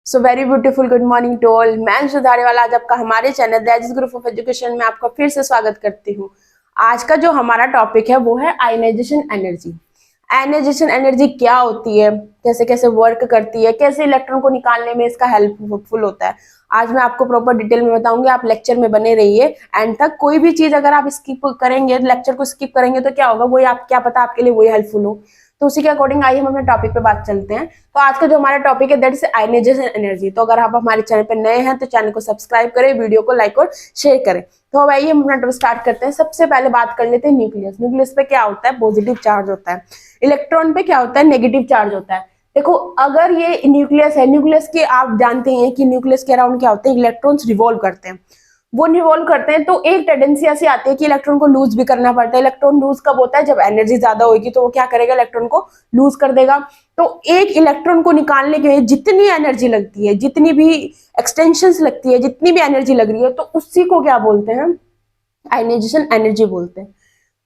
So very beautiful good morning to all. मैं सुधारेवाला आज आपका हमारे चैनल दैजिस ग्रुप ऑफ एजुकेशन में आपका फिर से स्वागत करती हूँ। आज का जो हमारा टॉपिक है वो है आयनाइजेशन एनर्जी। आयनाइजेशन एनर्जी क्या होती है, कैसे कैसे वर्क करती है, कैसे इलेक्ट्रॉन को निकालने में इसका हेल्पफुल होता है, आज मैं आपको प्रॉपर डिटेल में बताऊंगी। आप लेक्चर में बने रहिए एंड तक। कोई भी चीज अगर आप स्किप करेंगे, लेक्चर को स्किप करेंगे तो क्या होगा, वही आप क्या पता आपके लिए वही हेल्पफुल हो। तो उसी के अकॉर्डिंग आइए हम अपने टॉपिक पे बात चलते हैं। तो आज का जो हमारा टॉपिक है दैट इज आयनाइजेशन एनर्जी। तो अगर आप हमारे चैनल पे नए हैं तो चैनल को सब्सक्राइब करें, वीडियो को लाइक और शेयर करें। तो अब आइए हम अपना टॉपिक स्टार्ट करते हैं। सबसे पहले बात कर लेते हैं न्यूक्लियस। न्यूक्लियस पे क्या होता है, पॉजिटिव चार्ज होता है। इलेक्ट्रॉन पे क्या होता है, नेगेटिव चार्ज होता है। देखो अगर ये न्यूक्लियस है, न्यूक्लियस के आप जानते हैं कि न्यूक्लियस के अराउंड क्या होते हैं, इलेक्ट्रॉन्स रिवॉल्व करते हैं। वो रिवॉल्व करते हैं तो एक टेंडेंसी ऐसी आती है कि इलेक्ट्रॉन को लूज भी करना पड़ता है। इलेक्ट्रॉन लूज कब होता है, जब एनर्जी ज्यादा होगी तो वो क्या करेगा, इलेक्ट्रॉन को लूज कर देगा। तो एक इलेक्ट्रॉन को निकालने के लिए जितनी एनर्जी लगती है, जितनी भी एक्सटेंशंस लगती है, जितनी भी एनर्जी लग रही है, तो उसी को क्या बोलते हैं, आयनाइजेशन एनर्जी बोलते हैं।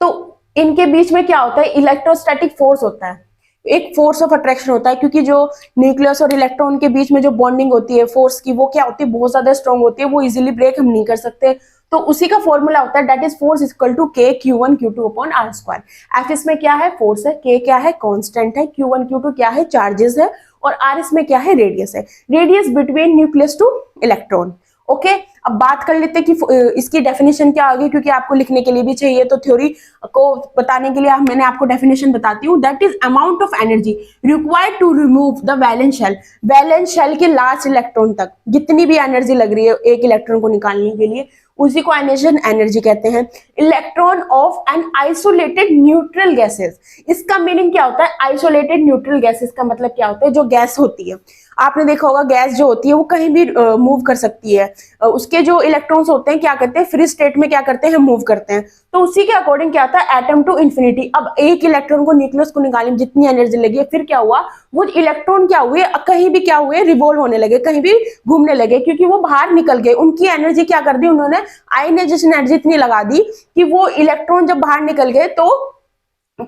तो इनके बीच में क्या होता है, इलेक्ट्रोस्टैटिक फोर्स होता है, एक फोर्स ऑफ अट्रैक्शन होता है। क्योंकि जो न्यूक्लियस और इलेक्ट्रॉन के बीच में जो बॉन्डिंग होती है फोर्स की, वो क्या होती है, बहुत ज्यादा स्ट्रॉन्ग होती है। वो इजीली ब्रेक हम नहीं कर सकते। तो उसी का फॉर्मूला होता है that is force equal to K Q1 Q2 upon are square. F इसमें क्या है, फोर्स है, के क्या है, कांस्टेंट है, Q1 Q2 क्या है, चार्जेस है, और आर इसमें क्या है, रेडियस है। Radius between nucleus two electron. Okay अब बात कर लेते हैं कि इसकी डेफिनेशन क्या होगी, क्योंकि आपको लिखने के लिए भी चाहिए। तो थ्योरी को बताने के लिए मैंने आपको डेफिनेशन बताती हूँ। That is amount of energy required to remove the valence shell. Valence shell के लास्ट इलेक्ट्रॉन तक जितनी भी एनर्जी लग रही है एक इलेक्ट्रॉन को निकालने के लिए, उसी को आयनाइजेशन एनर्जी कहते हैं। Electron of an isolated neutral gases. इसका मीनिंग क्या होता है, आइसोलेटेड न्यूट्रल गैसेस का मतलब क्या होता है, जो गैस होती है, आपने देखा होगा गैस जो होती है वो कहीं भी मूव कर सकती है। उसके जो इलेक्ट्रॉन्स होते हैं क्या करते हैं, फ्री स्टेट में क्या करते हैं, मूव करते हैं। तो उसी के अकॉर्डिंग क्या होता है, एटम टू इंफिनिटी। अब एक इलेक्ट्रॉन को न्यूक्लियस को निकालने में जितनी एनर्जी लगी है, फिर क्या हुआ, वो इलेक्ट्रॉन क्या हुए, कहीं भी क्या हुए, रिवॉल्व होने लगे, कहीं भी घूमने लगे, क्योंकि वो बाहर निकल गए। उनकी एनर्जी क्या कर दी उन्होंने, आयनाइजेशन एनर्जी इतनी लगा दी कि वो इलेक्ट्रॉन जब बाहर निकल गए तो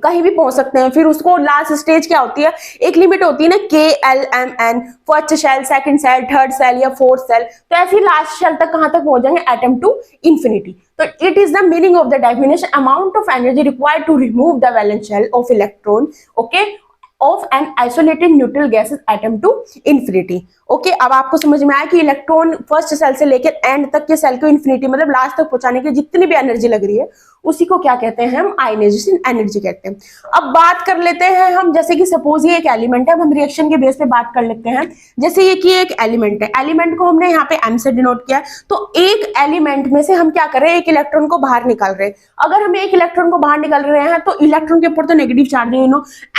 कहीं भी पहुंच सकते हैं। फिर उसको लास्ट स्टेज क्या होती है, एक लिमिट होती है ना, KLMN, first shell, second shell, third shell या फोर्थ सेल। तो ऐसी लास्ट सेल तक कहां तक पहुंच जाएंगे, एटम टू इंफिनिटी। तो it is the meaning of the definition, amount of energy required to remove the valence shell of electron okay of an isolated neutral gases atom to infinity. Okay अब आपको समझ में आया कि electron first cell से लेकर and तक के सेल को इंफिनिटी मतलब लास्ट तक पहुंचाने के जितनी भी एनर्जी लग रही है, उसी को क्या कहते हैं, हम आयनाइजेशन एनर्जी कहते हैं। अब बात कर लेते हैं हम, जैसे कि सपोज ये एक एलिमेंट है, हम रिएक्शन के बेस पे बात कर लेते हैं। जैसे ये कि एक एलिमेंट है, एलिमेंट को हमने यहाँ पे M से डिनोट किया है। तो एक एलिमेंट में से हम क्या कर रहे हैं, एक इलेक्ट्रॉन को बाहर निकाल रहे हैं। अगर हम एक इलेक्ट्रॉन को बाहर निकाल रहे हैं तो इलेक्ट्रॉन के ऊपर तो नेगेटिव चार्ज है,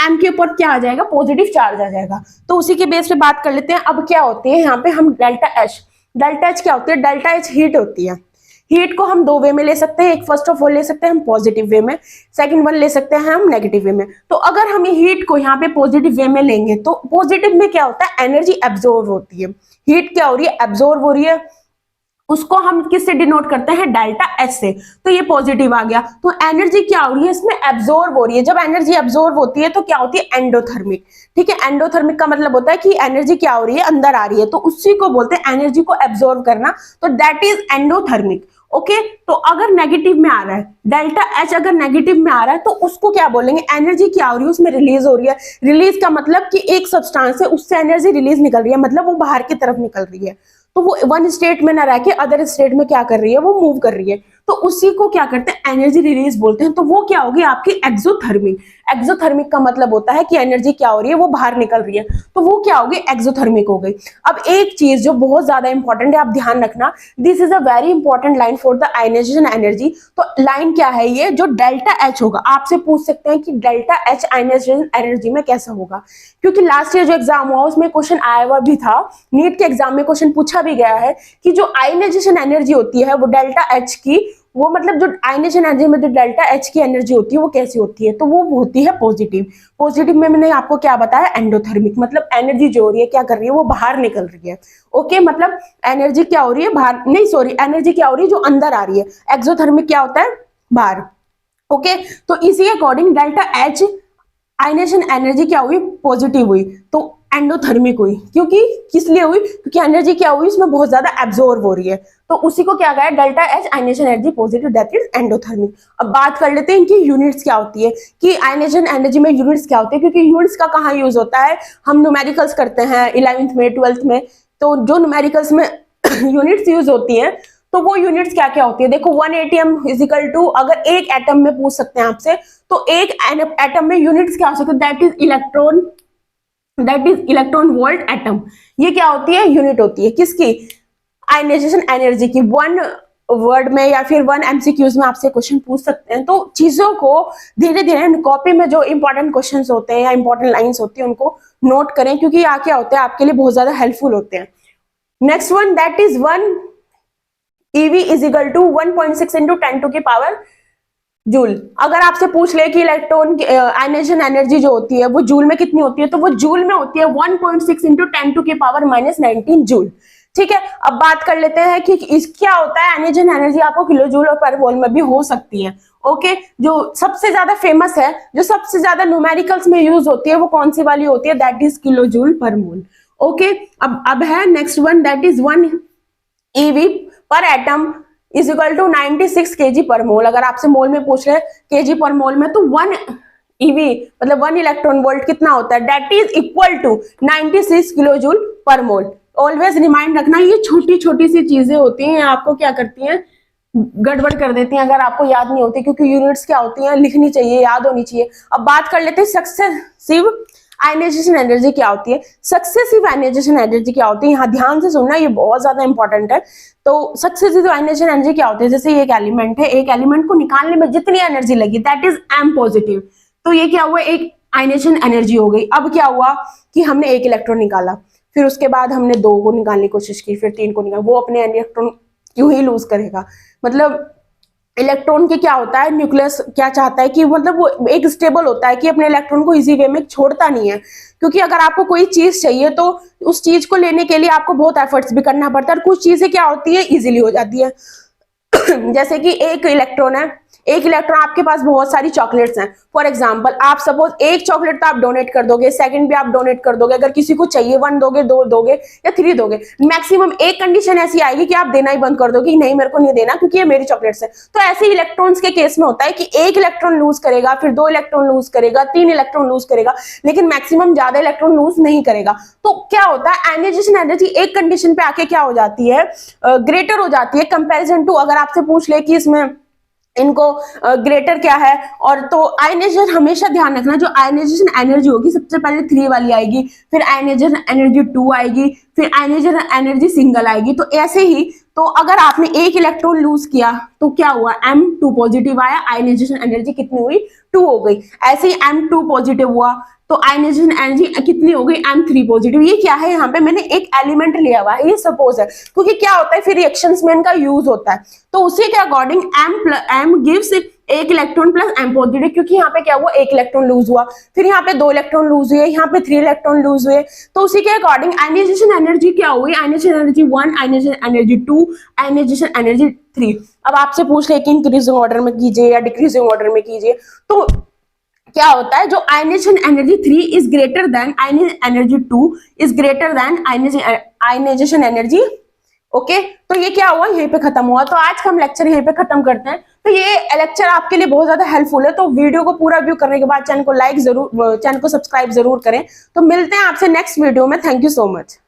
M के ऊपर क्या आ जाएगा, पॉजिटिव चार्ज आ जाएगा। तो उसी के बेस पे बात कर लेते हैं। अब क्या होती है यहाँ पे हम डेल्टा एच क्या होती है, डेल्टा एच हीट होती है। हीट को हम दो वे में ले सकते हैं, एक फर्स्ट ऑफ ऑल ले सकते हैं हम पॉजिटिव वे में, सेकंड वन ले सकते हैं हम नेगेटिव वे में। तो अगर हम हीट को यहाँ पे पॉजिटिव वे में लेंगे तो पॉजिटिव में क्या होता है, एनर्जी एब्जॉर्ब होती है। हीट क्या हो रही है, एब्जॉर्ब हो रही है। उसको हम किससे डिनोट करते हैं, डेल्टा एच से। तो ये पॉजिटिव आ गया। तो एनर्जी क्या हो रही है, इसमें एब्जॉर्ब हो रही है। जब एनर्जी एब्जॉर्ब होती है तो क्या होती है, एंडोथर्मिक। ठीक है, एंडोथर्मिक का मतलब होता है कि एनर्जी क्या हो रही है, अंदर आ रही है। तो उसी को बोलते हैं एनर्जी को एब्जॉर्ब करना, तो दैट इज एंडोथर्मिक। ओके तो अगर नेगेटिव में आ रहा है, डेल्टा एच अगर नेगेटिव में आ रहा है तो उसको क्या बोलेंगे, एनर्जी क्या हो रही है, उसमें रिलीज हो रही है। रिलीज का मतलब कि एक सब्सटेंस है उससे एनर्जी रिलीज निकल रही है, मतलब वो बाहर की तरफ निकल रही है। तो वो वन स्टेट में ना रह के अदर स्टेट में क्या कर रही है, वो मूव कर रही है। तो उसी को क्या करते हैं, एनर्जी रिलीज बोलते हैं। तो वो क्या होगी, आपकी एक्सोथर्मिक। एक्सोथर्मिक का मतलब होता है कि एनर्जी क्या हो रही है, वो बाहर निकल रही है, तो वो क्या होगी, एक्सोथर्मिक हो गई। अब एक चीज जो बहुत ज्यादा इंपॉर्टेंट है, आप ध्यान रखना, this is a very important line for the ionization energy. तो लाइन क्या है, ये जो डेल्टा एच होगा, आपसे पूछ सकते हैं कि डेल्टा एच आयनाइजेशन एनर्जी में कैसा होगा, क्योंकि लास्ट ईयर जो एग्जाम हुआ उसमें क्वेश्चन आया हुआ भी था, नीट के एग्जाम में क्वेश्चन पूछा भी गया है कि जो आयनाइजेशन एनर्जी होती है वो डेल्टा एच की, वो मतलब जो आयनाइजेशन एनर्जी में जो डेल्टा एच की एनर्जी होती है वो कैसी होती है, तो वो होती है पॉजिटिव। पॉजिटिव में मैंने आपको क्या बताया, एंडोथर्मिक, मतलब एनर्जी जो हो रही है क्या कर रही है, वो बाहर निकल रही है। ओके मतलब एनर्जी क्या हो रही है, बाहर नहीं, सॉरी, एनर्जी क्या हो रही है, जो अंदर आ रही है। एक्सोथर्मिक क्या होता है, बाहर। ओके तो इसी according delta H ionization energy क्या हुई, पॉजिटिव हुई। तो एंडोथर्मिक हुई। क्योंकि किस लिए हुई? क्योंकि एनर्जी क्या हुई, उसमें बहुत ज्यादा एब्जॉर्ब हो रही है, तो उसी को क्या कहा delta H ionization energy positive, that is endothermic. अब बात कर लेते हैं इनकी यूनिट्स क्या होती है, कि आयनाइजेशन एनर्जी में यूनिट्स क्या होती है, क्योंकि यूनिट्स का कहाँ यूज होता है, हम न्यूमेरिकल्स करते हैं 11th में 12th में, तो जो न्यूमेरिकल्स में यूनिट्स यूज होती हैं, तो वो यूनिट्स क्या क्या होती है, देखो 1 एटम इज इक्वल टू, अगर एक एटम में पूछ सकते हैं आपसे, तो एक एटम में यूनिट्स क्या हो सकते हैं, that is electron volt atom. ये क्या होती है, यूनिट होती है किसकी, आयनाइजेशन एनर्जी की। वन वर्ड में या फिर 1 MCQs में आपसे क्वेश्चन पूछ सकते हैं, तो चीजों को धीरे धीरे कॉपी में जो इंपॉर्टेंट क्वेश्चंस होते हैं या इंपॉर्टेंट लाइंस होती है उनको नोट करें, क्योंकि यहाँ क्या होता है आपके लिए बहुत ज्यादा हेल्पफुल होते हैं। Next one, that is 1 EV is equal to 1.6 into 10 to की पावर जूल। अगर आपसे पूछ ले कि इलेक्ट्रॉन आयनाइजेशन एनर्जी जो होती है वो जूल में कितनी होती है, तो वो जूल में होती है 1.6 इंटू 10 टू की पावर -19 जूल। ठीक है, अब बात कर लेते हैं कि क्या होता है आयनाइजेशन एनर्जी, आपको किलो जूल और पर मोल में भी हो सकती है। ओके, जो सबसे ज्यादा फेमस है, जो सबसे ज्यादा न्यूमेरिकल्स में यूज होती है, वो कौन सी वाली होती है, that is kilo joule per mole. Okay, अब है next one, that is 1 EV per atom is equal to 96 kg पर मोल। अगर आपसे मोल में पूछ रहे केजी पर मोल में, तो 1 EV मतलब 1 इलेक्ट्रॉन वोल्ट कितना होता है, that is equal to 96 kilo joule per mole. Always remind रखना, ये छोटी छोटी सी चीजें होती हैं, आपको क्या करती हैं, गड़बड़ कर देती हैं अगर आपको याद नहीं होती, क्योंकि यूनिट्स क्या होती हैं, लिखनी चाहिए, याद होनी चाहिए। अब बात कर लेते हैं सक्सेसिव आयनाइजेशन एनर्जी क्या होती है। सक्सेसिव आयनाइजेशन एनर्जी क्या होती है, यहाँ ध्यान से सुनना, ये बहुत ज्यादा इंपॉर्टेंट है। तो सक्सेसिव आयनाइजेशन एनर्जी क्या होती है, जैसे ये एक एलिमेंट है, एक एलिमेंट को निकालने में जितनी एनर्जी लगी दैट इज M पॉजिटिव, तो ये क्या हुआ, एक आयनाइजेशन एनर्जी हो गई। अब क्या हुआ कि हमने एक इलेक्ट्रॉन निकाला, फिर उसके बाद हमने 2 को निकालने की कोशिश की, फिर 3 को निकाला, वो अपने इलेक्ट्रॉन क्यों ही लूज करेगा। मतलब इलेक्ट्रॉन के क्या होता है, न्यूक्लियस क्या चाहता है कि मतलब वो एक स्टेबल होता है कि अपने इलेक्ट्रॉन को इजी वे में छोड़ता नहीं है, क्योंकि अगर आपको कोई चीज चाहिए तो उस चीज को लेने के लिए आपको बहुत एफर्ट्स भी करना पड़ता है, और कुछ चीजें क्या होती है इजीली हो जाती है। जैसे कि एक इलेक्ट्रॉन है, एक इलेक्ट्रॉन, आपके पास बहुत सारी चॉकलेट्स हैं, फॉर एग्जांपल आप सपोज एक चॉकलेट तो आप डोनेट कर दोगे, सेकंड भी आप डोनेट कर दोगे, अगर किसी को चाहिए 1 दोगे, 2 दोगे या 3 दोगे, मैक्सिमम एक कंडीशन ऐसी आएगी कि आप देना ही बंद कर दोगे, नहीं मेरे को नहीं देना क्योंकि ये मेरी चॉकलेट्स है। तो ऐसे इलेक्ट्रॉन्स के केस में होता है कि एक इलेक्ट्रॉन लूज करेगा, फिर 2 इलेक्ट्रॉन लूज करेगा, 3 इलेक्ट्रॉन लूज करेगा, लेकिन मैक्सिमम ज्यादा इलेक्ट्रॉन लूज नहीं करेगा। तो क्या होता है, आयनाइजेशन एनर्जी एक कंडीशन पे आके क्या हो जाती है, ग्रेटर हो जाती है कंपेरिजन टू, अगर आपसे पूछ ले कि इसमें इनको ग्रेटर क्या है, और तो आयनाइजेशन हमेशा ध्यान रखना, जो आयनाइजेशन एनर्जी होगी सबसे पहले 3 वाली आएगी, फिर आयनाइजेशन एनर्जी 2 आएगी, फिर आयनाइजेशन एनर्जी सिंगल आएगी। तो ऐसे ही, तो अगर आपने एक इलेक्ट्रॉन लूज किया तो क्या हुआ, M2 पॉजिटिव आया, आयनाइजेशन एनर्जी कितनी हुई, 2 हो गई। ऐसे ही M2 पॉजिटिव हुआ तो आयनाइजेशन एनर्जी कितनी हो गई, M3 पॉजिटिव। ये क्या है, यहाँ पे मैंने एक एलिमेंट लिया हुआ है, ये सपोज है, क्योंकि क्या होता है फिर रिएक्शंस में इनका यूज होता है, तो उसी के अकॉर्डिंग M गिव्स एक इलेक्ट्रॉन प्लस M पॉजिटिव, क्योंकि यहाँ पे क्या हुआ, एक इलेक्ट्रॉन लूज हुआ, फिर यहाँ पे 2 इलेक्ट्रॉन लूज हुए, यहाँ पे 3 इलेक्ट्रॉन लूज हुए, तो उसी के अकॉर्डिंग आयनाइजेशन एनर्जी क्या हुई, ionization energy 1, ionization energy 2, ionization energy 3। अब आपसे पूछ ले कि इंक्रीजिंग ऑर्डर में कीजिए या डिक्रीजिंग ऑर्डर में कीजिए, तो क्या होता है, जो ionization energy 3 is greater than ionization energy 2 is greater than ionization energy. Okay, तो ये क्या हुआ, यहीं पे खत्म हुआ। तो आज का हम लेक्चर यहीं पे खत्म करते हैं। तो ये लेक्चर आपके लिए बहुत ज्यादा हेल्पफुल है, तो वीडियो को पूरा व्यू करने के बाद चैनल को लाइक जरूर, चैनल को सब्सक्राइब जरूर करें। तो मिलते हैं आपसे नेक्स्ट वीडियो में। Thank you so much.